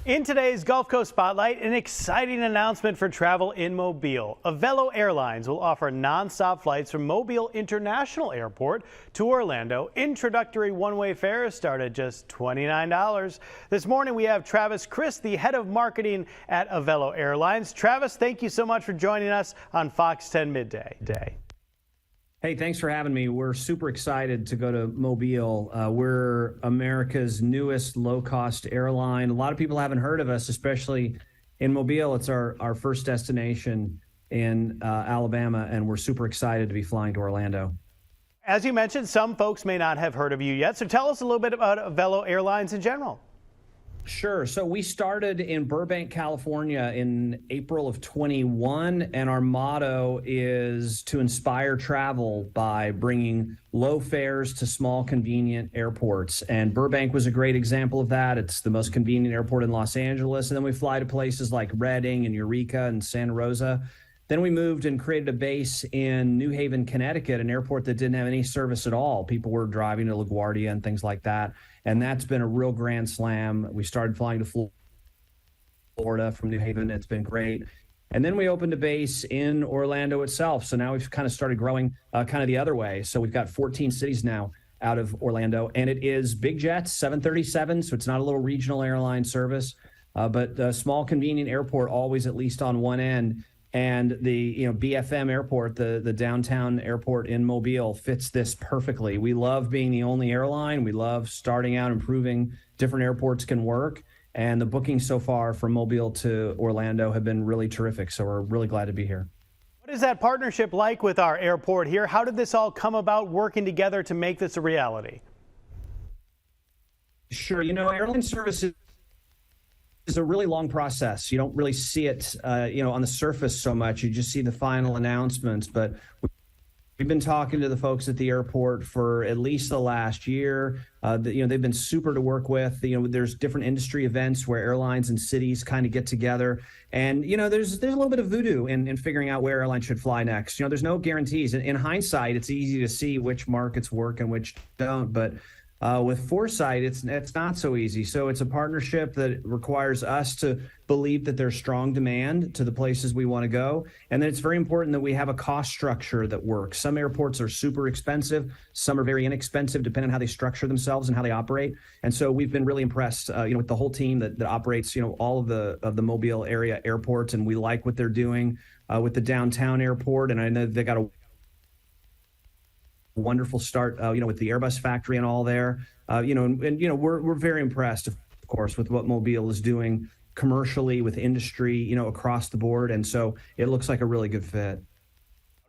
In today's Gulf Coast Spotlight, an exciting announcement for travel in Mobile. Avelo Airlines will offer nonstop flights from Mobile International Airport to Orlando. Introductory one-way fares start at just $29. This morning we have Travis Chris, the head of marketing at Avelo Airlines. Travis, thank you so much for joining us on Fox 10 Midday. Hey, thanks for having me. We're super excited to go to Mobile. We're America's newest low-cost airline. A lot of people haven't heard of us, especially in Mobile. It's our first destination in Alabama, and we're super excited to be flying to Orlando. As you mentioned, some folks may not have heard of you yet, so tell us a little bit about Avelo Airlines in general. Sure. So we started in Burbank, California in April of 21, and our motto is to inspire travel by bringing low fares to small, convenient airports. And Burbank was a great example of that. It's the most convenient airport in Los Angeles. And then we fly to places like Redding and Eureka and Santa Rosa. Then we moved and created a base in New Haven, Connecticut, an airport that didn't have any service at all. People were driving to LaGuardia and things like that. And that's been a real grand slam. We started flying to Florida from New Haven. It's been great. And then we opened a base in Orlando itself. So now we've kind of started growing kind of the other way. So we've got 14 cities now out of Orlando. And it is big jets, 737. So it's not a little regional airline service, but a small, convenient airport, always at least on one end. And the BFM airport, the downtown airport in Mobile, fits this perfectly. We love being the only airline. We love starting out and proving different airports can work. And the bookings so far from Mobile to Orlando have been really terrific. So we're really glad to be here. What is that partnership like with our airport here? How did this all come about, working together to make this a reality? Sure. Airline services is a really long process. You don't really see it, on the surface so much. You just see the final announcements. But we've been talking to the folks at the airport for at least the last year. They've been super to work with. There's different industry events where airlines and cities kind of get together. And, there's a little bit of voodoo in figuring out where airlines should fly next. There's no guarantees. In hindsight, it's easy to see which markets work and which don't. But with foresight, it's not so easy. So it's a partnership that requires us to believe that there's strong demand to the places we want to go. And then it's very important that we have a cost structure that works. Some airports are super expensive. Some are very inexpensive, depending on how they structure themselves and how they operate. And so we've been really impressed, with the whole team that operates, all of the Mobile area airports. And we like what they're doing with the downtown airport. And I know they got a wonderful start, with the Airbus factory and all there, we're very impressed, of course, with what Mobile is doing commercially with industry, across the board. And so it looks like a really good fit.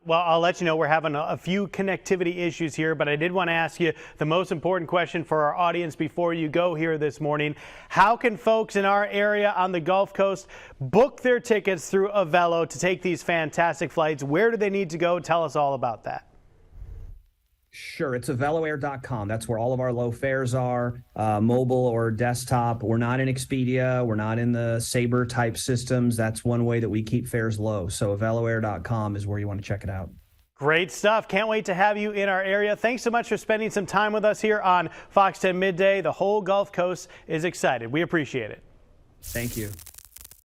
Well, I'll let you know we're having a few connectivity issues here, but I did want to ask you the most important question for our audience before you go here this morning. How can folks in our area on the Gulf Coast book their tickets through Avelo to take these fantastic flights? Where do they need to go? Tell us all about that. Sure. It's aveloair.com. That's where all of our low fares are, mobile or desktop. We're not in Expedia. We're not in the Sabre type systems. That's one way that we keep fares low. So aveloair.com is where you want to check it out. Great stuff. Can't wait to have you in our area. Thanks so much for spending some time with us here on Fox 10 Midday. The whole Gulf Coast is excited. We appreciate it. Thank you.